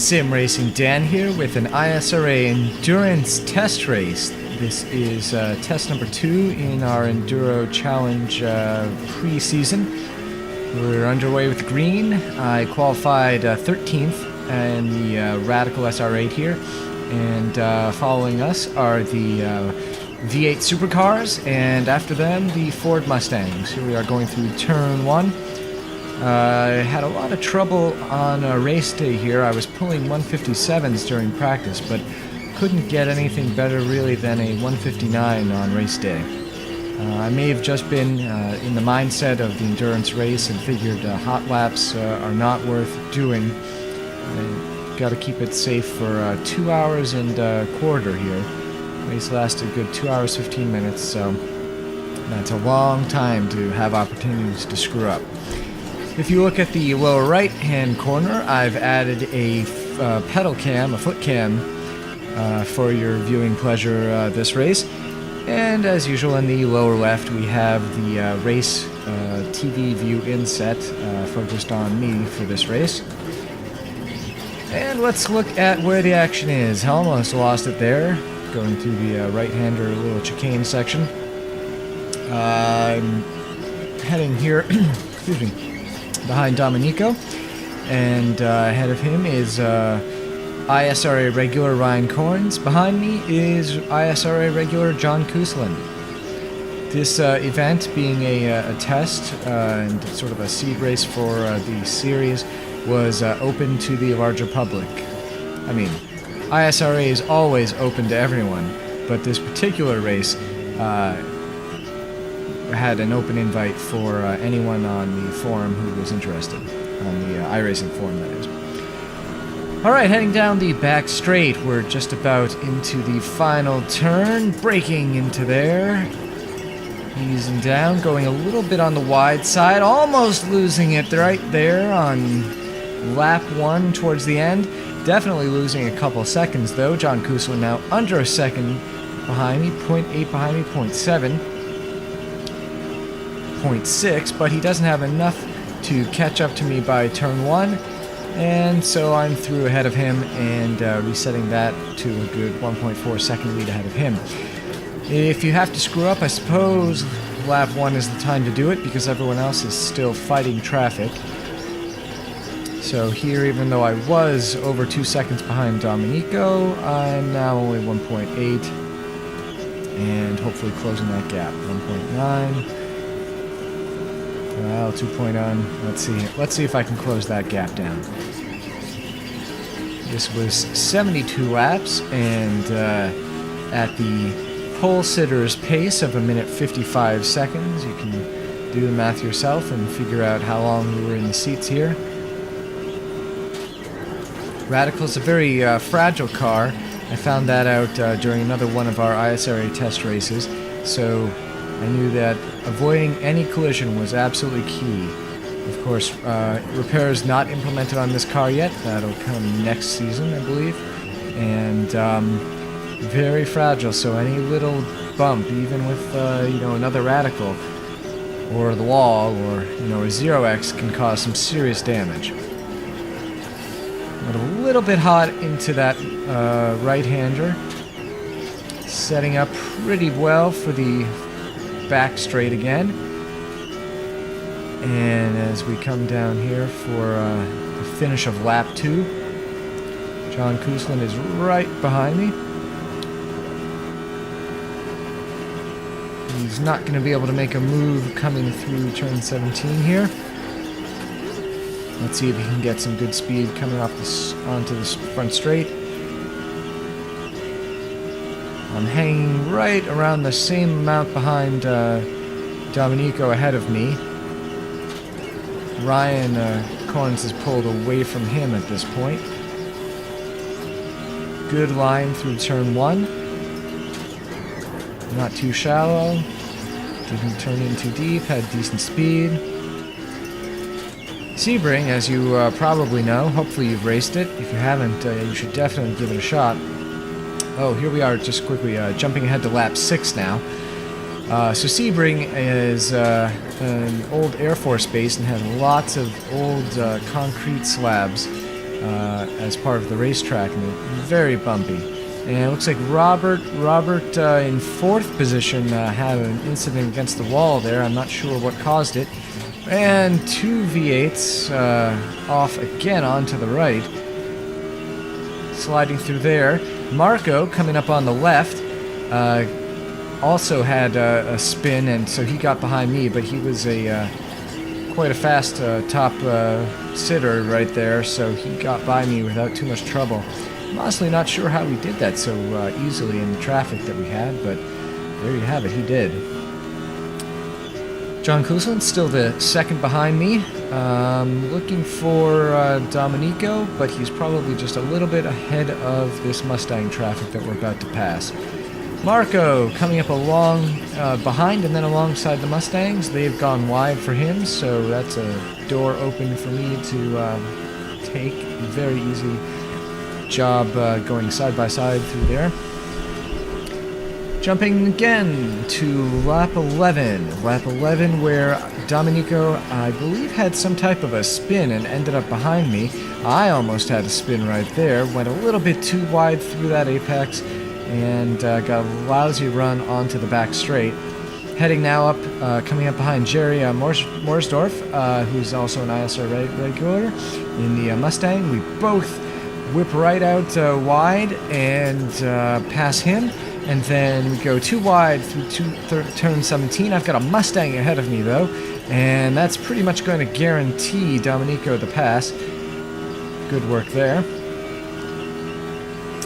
Sim Racing Dan here with an ISRA endurance test race. This is test number 2 in our Enduro Challenge pre-season. We're underway with green. I qualified 13th in the Radical SR8 here, and following us are the V8 Supercars, and after them the Ford Mustangs. Here we are going through turn 1. I had a lot of trouble on race day here. I was pulling 157s during practice, but couldn't get anything better really than a 159 on race day. I may have just been in the mindset of the endurance race and figured hot laps are not worth doing. Got to keep it safe for 2 hours and a quarter here. Race lasted a good 2 hours 15 minutes, so that's a long time to have opportunities to screw up. If you look at the lower right hand corner, I've added a pedal cam, a foot cam, for your viewing pleasure this race. And as usual in the lower left we have the race TV view inset focused on me for this race. And let's look at where the action is. Almost lost it there, going through the right-hander little chicane section. I'm heading here, excuse me, behind Domenico, and ahead of him is ISRA regular Ryan Corns. Behind me is ISRA regular John Koosland. This event, being a test and sort of a seed race for the series, was open to the larger public. I mean, ISRA is always open to everyone, but this particular race had an open invite for anyone on the forum who was interested, on the iRacing forum, that is. Alright, heading down the back straight. We're just about into the final turn, braking into there, easing down, going a little bit on the wide side, almost losing it right there on lap 1 towards the end. Definitely losing a couple seconds though. John Koosland now under a second behind me, 0.8 behind me, 0.7. 0.6, but he doesn't have enough to catch up to me by turn 1, and so I'm through ahead of him and resetting that to a good 1.4 second lead ahead of him. If you have to screw up, I suppose lap 1 is the time to do it because everyone else is still fighting traffic. So here, even though I was over 2 seconds behind Domenico, I'm now only 1.8 and hopefully closing that gap. 1.9. Well, 2.0. Let's see if I can close that gap down. This was 72 laps, and at the pole sitter's pace of 1 minute 55 seconds, you can do the math yourself and figure out how long we were in the seats here. Radical's a very fragile car. I found that out during another one of our ISRA test races, so I knew that avoiding any collision was absolutely key. Of course, repairs not implemented on this car yet. That'll come next season, I believe. And very fragile, so any little bump, even with another Radical, or the wall, or a 0x, can cause some serious damage. Got a little bit hot into that right-hander. Setting up pretty well for the back straight again, and as we come down here for the finish of lap 2, John Koosland is right behind me. He's not going to be able to make a move coming through turn 17 here. Let's see if he can get some good speed coming off onto this front straight. I'm hanging right around the same amount behind Domenico ahead of me. Ryan Corns is pulled away from him at this point. Good line through turn 1. Not too shallow. Didn't turn in too deep, had decent speed. Sebring, as you probably know, hopefully you've raced it. If you haven't, you should definitely give it a shot. Oh, here we are, just quickly jumping ahead to lap 6 now. So Sebring is an old Air Force base and has lots of old concrete slabs as part of the racetrack, and very bumpy. And it looks like Robert in 4th position had an incident against the wall there. I'm not sure what caused it. And 2 V8s off again onto the right. Sliding through there. Marco coming up on the left also had a spin, and so he got behind me, but he was quite a fast top sitter right there, so he got by me without too much trouble. I'm honestly not sure how he did that so easily in the traffic that we had, but there you have it, he did. John Kuzlin's still the second behind me. Looking for Domenico, but he's probably just a little bit ahead of this Mustang traffic that we're about to pass. Marco coming up along behind and then alongside the Mustangs. They've gone wide for him, so that's a door open for me to take. Very easy job going side by side through there. Jumping again to lap 11. Lap 11 where Domenico, I believe, had some type of a spin and ended up behind me. I almost had a spin right there. Went a little bit too wide through that apex and got a lousy run onto the back straight. Heading now up, coming up behind Jerry Morsdorf, who's also an ISRA regular in the Mustang. We both whip right out wide and pass him. And then we go too wide through turn 17. I've got a Mustang ahead of me, though, and that's pretty much going to guarantee Domenico the pass. Good work there.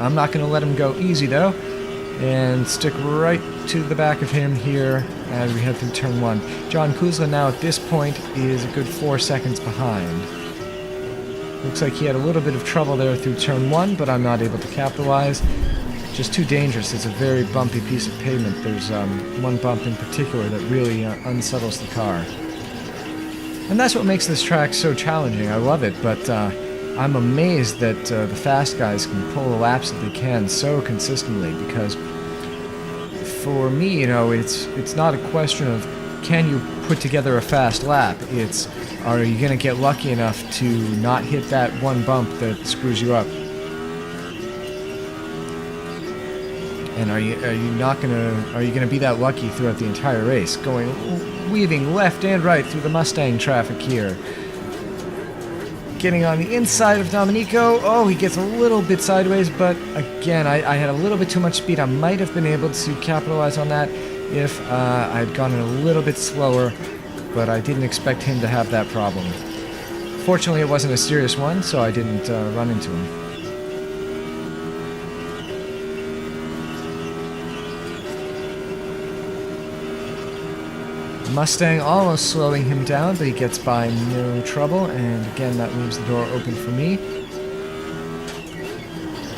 I'm not going to let him go easy, though, and stick right to the back of him here as we head through turn 1. John Kuzla now at this point is a good 4 seconds behind. Looks like he had a little bit of trouble there through turn 1, but I'm not able to capitalize. Just too dangerous. It's a very bumpy piece of pavement. There's one bump in particular that really unsettles the car. And that's what makes this track so challenging. I love it, but I'm amazed that the fast guys can pull the laps that they can so consistently, because for me, you know, it's not a question of can you put together a fast lap. It's, are you going to get lucky enough to not hit that one bump that screws you up? And are you gonna be that lucky throughout the entire race, weaving left and right through the Mustang traffic here? Getting on the inside of Domenico. Oh, he gets a little bit sideways, but again, I had a little bit too much speed. I might have been able to capitalize on that if I had gone in a little bit slower, but I didn't expect him to have that problem. Fortunately, it wasn't a serious one, so I didn't run into him. Mustang almost slowing him down, but he gets by no trouble, and again that leaves the door open for me.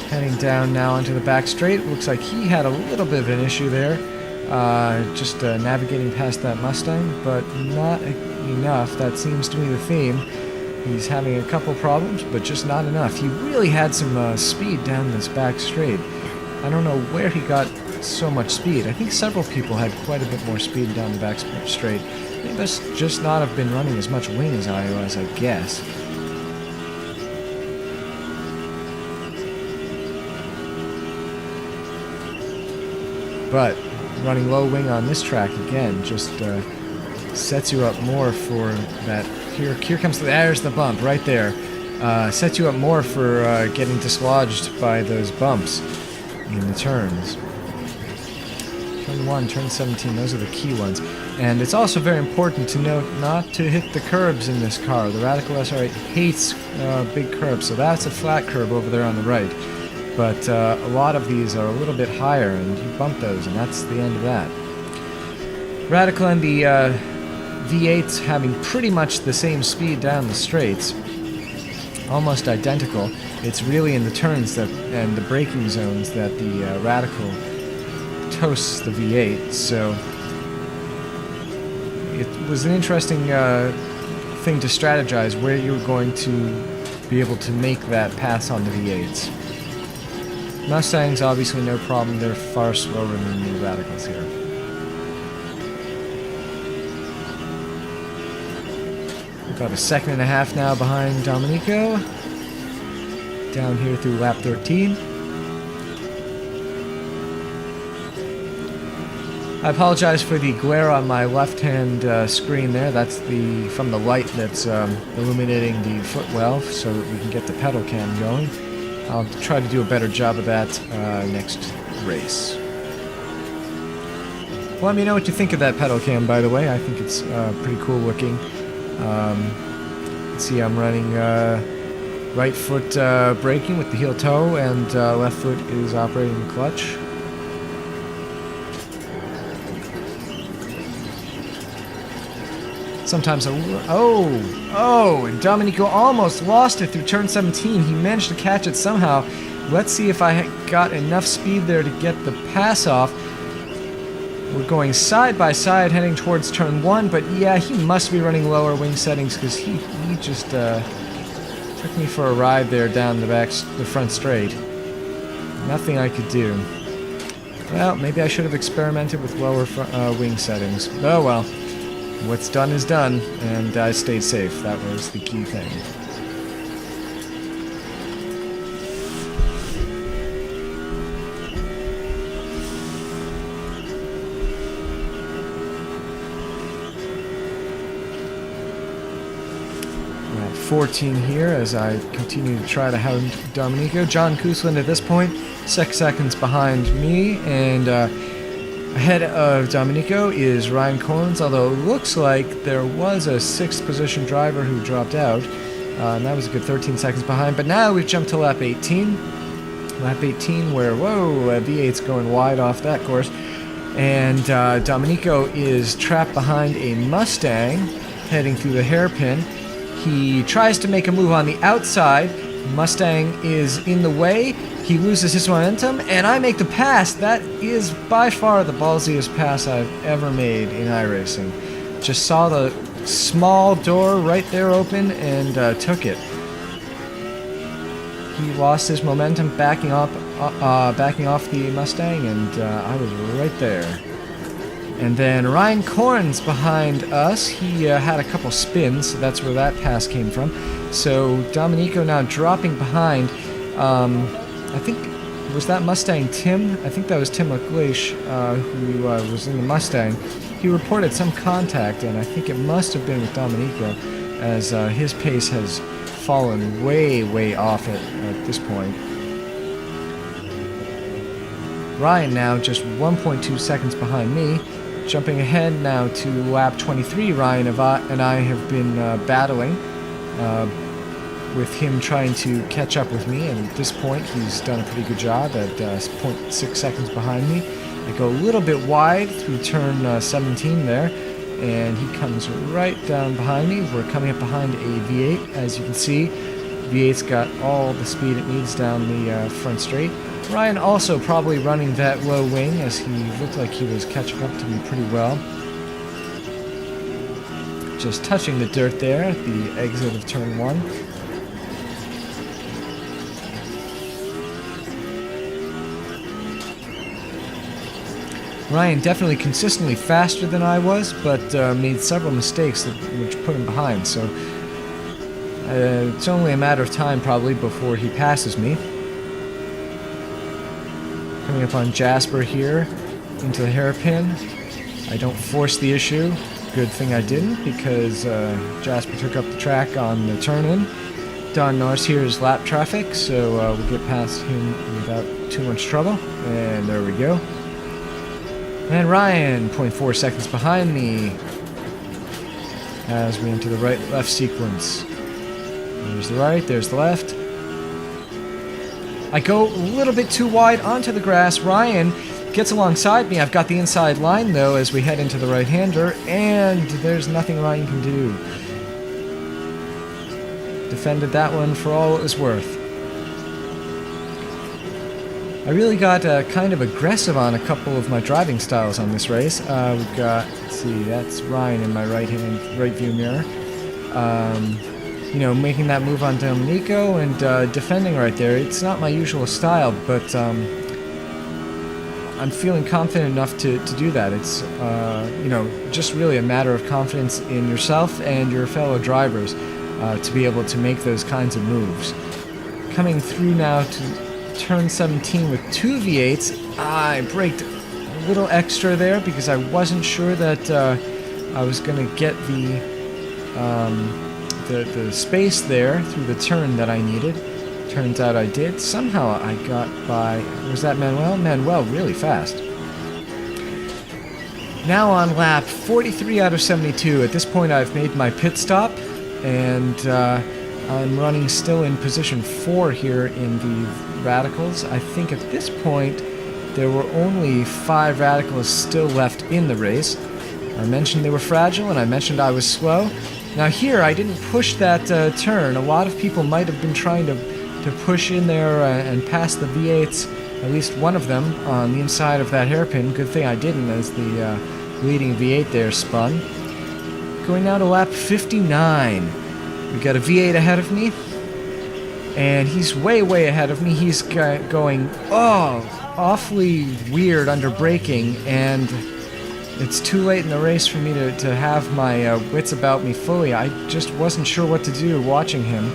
Heading down now onto the back straight. Looks like he had a little bit of an issue there, just navigating past that Mustang, but not enough. That seems to be the theme. He's having a couple problems, but just not enough. He really had some speed down this back straight. I don't know where he got so much speed. I think several people had quite a bit more speed down the back straight. They must just not have been running as much wing as I was, I guess. But running low wing on this track again just sets you up more for that. Here comes there's the bump right there. Sets you up more for getting dislodged by those bumps in the turns. Turn 1, turn 17, those are the key ones. And it's also very important to note not to hit the curbs in this car. The Radical SR8 hates big curbs, so that's a flat curb over there on the right. But a lot of these are a little bit higher, and you bump those, and that's the end of that. Radical and the V8s having pretty much the same speed down the straights, almost identical. It's really in the turns and the braking zones that the Radical toasts the V8, so it was an interesting thing to strategize where you were going to be able to make that pass on the V8s. Mustangs, obviously no problem, they're far slower than the Radicals here. About a second and a half now behind Domenico. down here through lap 13. I apologize for the glare on my left-hand screen there. That's from the light that's illuminating the footwell so that we can get the pedal cam going. I'll try to do a better job of that next race. Let me know what you think of that pedal cam, by the way. I think it's pretty cool looking. See, I'm running right foot braking with the heel toe, and left foot is operating the clutch. Sometimes and Domenico almost lost it through turn 17. He managed to catch it somehow. Let's see if I got enough speed there to get the pass off. We're going side by side heading towards turn 1, but yeah, he must be running lower wing settings because he just took me for a ride there down the front straight. Nothing I could do. Well, maybe I should have experimented with lower wing settings. Oh well. What's done is done, and I stayed safe. That was the key thing. We're at 14 here as I continue to try to hound Domenico. John Koosland at this point, 6 seconds behind me, and ahead of Domenico is Ryan Collins, although it looks like there was a 6th position driver who dropped out, and that was a good 13 seconds behind. But now we've jumped to lap 18. Lap 18 where, whoa, V8's going wide off that course. And Domenico is trapped behind a Mustang heading through the hairpin. He tries to make a move on the outside. Mustang is in the way. He loses his momentum, and I make the pass. That is by far the ballsiest pass I've ever made in iRacing. Just saw the small door right there open and took it. He lost his momentum backing off the Mustang, and I was right there. And then Ryan Corns behind us. He had a couple spins, so that's where that pass came from. So Domenico now dropping behind. I think, was that Mustang Tim? I think that was Tim McLeish who was in the Mustang. He reported some contact, and I think it must have been with Domenico, as his pace has fallen way, way off at this point. Ryan now just 1.2 seconds behind me. Jumping ahead now to lap 23, Ryan and I have been battling. With him trying to catch up with me, and at this point he's done a pretty good job at 0.6 seconds behind me. I go a little bit wide through turn 17 there, and he comes right down behind me. We're coming up behind a V8, as you can see. V8's got all the speed it needs down the front straight. Ryan also probably running that low wing, as he looked like he was catching up to me pretty well. Just touching the dirt there at the exit of turn 1. Ryan definitely consistently faster than I was, but made several mistakes which put him behind, so it's only a matter of time probably before he passes me. Coming up on Jasper here into the hairpin. I don't force the issue. Good thing I didn't, because Jasper took up the track on the turn-in. Don Norris here is lap traffic, so we'll get past him without too much trouble. And there we go. And Ryan, 0.4 seconds behind me as we enter the right-left sequence. There's the right, there's the left. I go a little bit too wide onto the grass. Ryan gets alongside me. I've got the inside line, though, as we head into the right-hander, and there's nothing Ryan can do. Defended that one for all it was worth. I really got kind of aggressive on a couple of my driving styles on this race. We've got, let's see, that's Ryan in my right view mirror. You know, making that move on Domenico and defending right there. It's not my usual style, but I'm feeling confident enough to do that. It's, you know, just really a matter of confidence in yourself and your fellow drivers to be able to make those kinds of moves. coming through now to turn 17 with 2 V8s. I braked a little extra there because I wasn't sure that I was going to get the space there through the turn that I needed. Turns out I did. Somehow I got by... Was that Manuel? Manuel really fast. Now on lap 43 out of 72. At this point I've made my pit stop, and I'm running still in position 4 here in the Radicals. I think at this point there were only 5 Radicals still left in the race. I mentioned they were fragile, and I mentioned I was slow. Now here I didn't push that turn. A lot of people might have been trying to push in there and pass the V8s, at least one of them, on the inside of that hairpin. Good thing I didn't, as the leading V8 there spun. Going now to lap 59. We got a V8 ahead of me, and he's way ahead of me. He's going, awfully weird under braking, and it's too late in the race for me to have my wits about me fully. I just wasn't sure what to do watching him.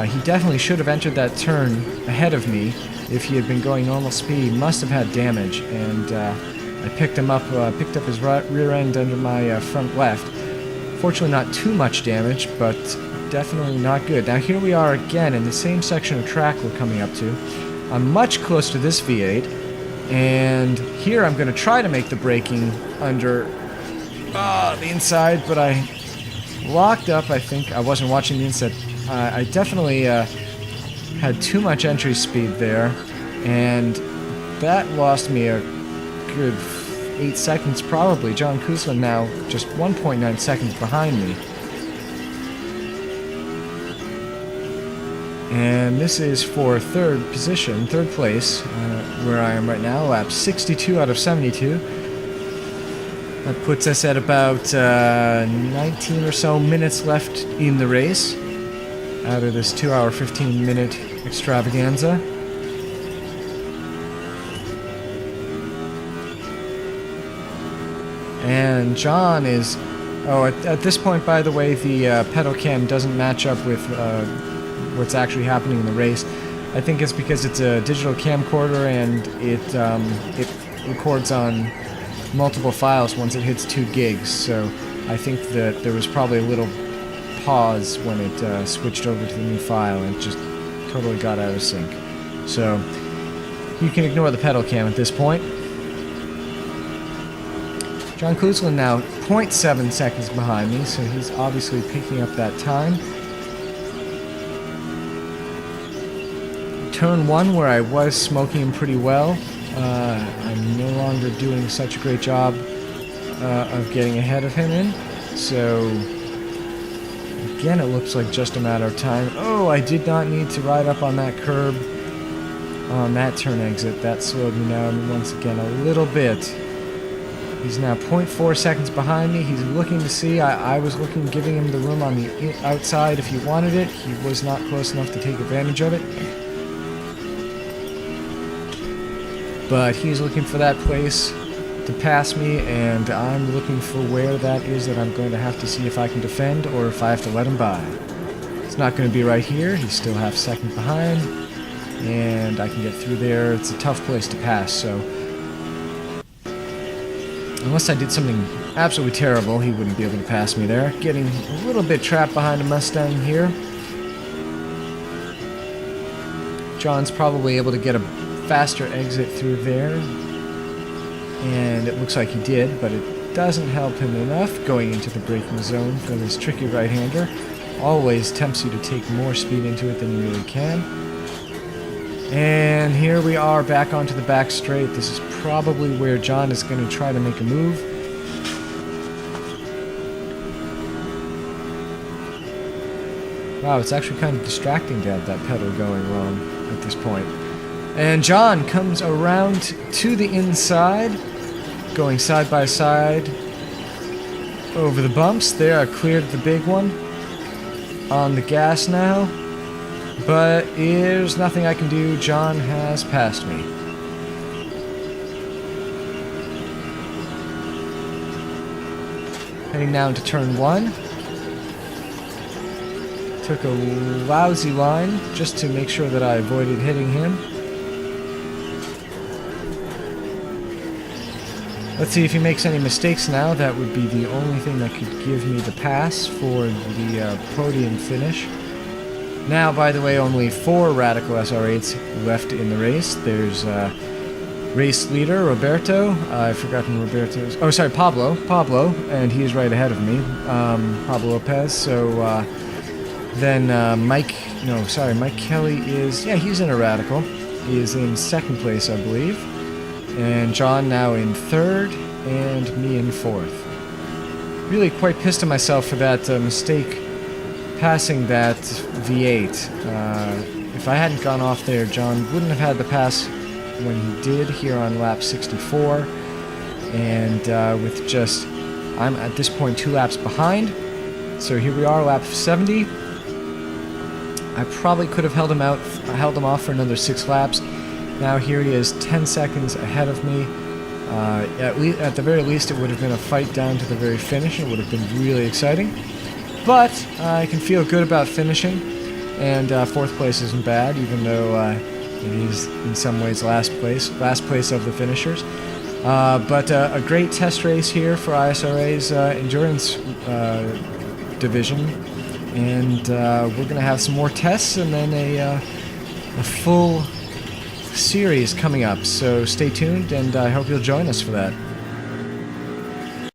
He definitely should have entered that turn ahead of me. If he had been going normal speed, he must have had damage, and I picked him up, picked up his rear end under my front left. Fortunately not too much damage, but definitely not good. Now here we are again in the same section of track we're coming up to. I'm much closer to this V8, and here I'm going to try to make the braking under the inside, but I locked up, I think. I wasn't watching the inside. I definitely had too much entry speed there, and that lost me a good 8 seconds probably. John Kuzlin now just 1.9 seconds behind me. And this is for third place, where I am right now, lap 62 out of 72. That puts us at about 19 or so minutes left in the race, out of this 2 hour 15 minute extravaganza. And John is... at this point, by the way, the pedal cam doesn't match up with what's actually happening in the race. I think it's because it's a digital camcorder, and it records on multiple files once it hits 2 gigs. So I think that there was probably a little pause when it switched over to the new file, and it just totally got out of sync. So you can ignore the pedal cam at this point. John Kuzlin now 0.7 seconds behind me, so he's obviously picking up that time. Turn 1, where I was smoking him pretty well, I'm no longer doing such a great job of getting ahead of him in, so again it looks like just a matter of time. I did not need to ride up on that curb on that turn exit. That slowed me down once again a little bit. He's now 0.4 seconds behind me. He's looking to see. I was looking, giving him the room on the outside if he wanted it. He was not close enough to take advantage of it. But he's looking for that place to pass me, and I'm looking for where that is that I'm going to have to see if I can defend or if I have to let him by. It's not going to be right here. He's still half a second behind, and I can get through there. It's a tough place to pass, so unless I did something absolutely terrible, he wouldn't be able to pass me there. Getting a little bit trapped behind a Mustang here. John's probably able to get a faster exit through there, and it looks like he did, but it doesn't help him enough going into the braking zone for this tricky right-hander. Always tempts you to take more speed into it than you really can. And here we are back onto the back straight. This is probably where John is going to try to make a move. Wow, it's actually kind of distracting to have that pedal going wrong at this point. And John comes around to the inside, going side by side over the bumps. There, I cleared the big one. On the gas now. But there's nothing I can do. John has passed me. Heading down to turn 1. took a lousy line just to make sure that I avoided hitting him. Let's see if he makes any mistakes now. That would be the only thing that could give me the pass for the podium finish. Now, by the way, only 4 Radical SR8s left in the race. There's race leader Roberto. I've forgotten Roberto's. Oh, sorry, Pablo, and he's right ahead of me. Pablo Lopez. So then Mike Kelly is, yeah, he's in a Radical. He is in 2nd place, I believe. And John now in 3rd, and me in 4th. Really quite pissed at myself for that mistake passing that V8. If I hadn't gone off there, John wouldn't have had the pass when he did here on lap 64. And with just, I'm at this point 2 laps behind. So here we are, lap 70. I probably could have held him off for another 6 laps. Now here he is 10 seconds ahead of me. At the very least, it would have been a fight down to the very finish. It would have been really exciting. But I can feel good about finishing. And 4th place isn't bad, even though it is in some ways last place of the finishers. But a great test race here for ISRA's endurance division. And we're going to have some more tests and then a full series coming up, so stay tuned, and I hope you'll join us for that.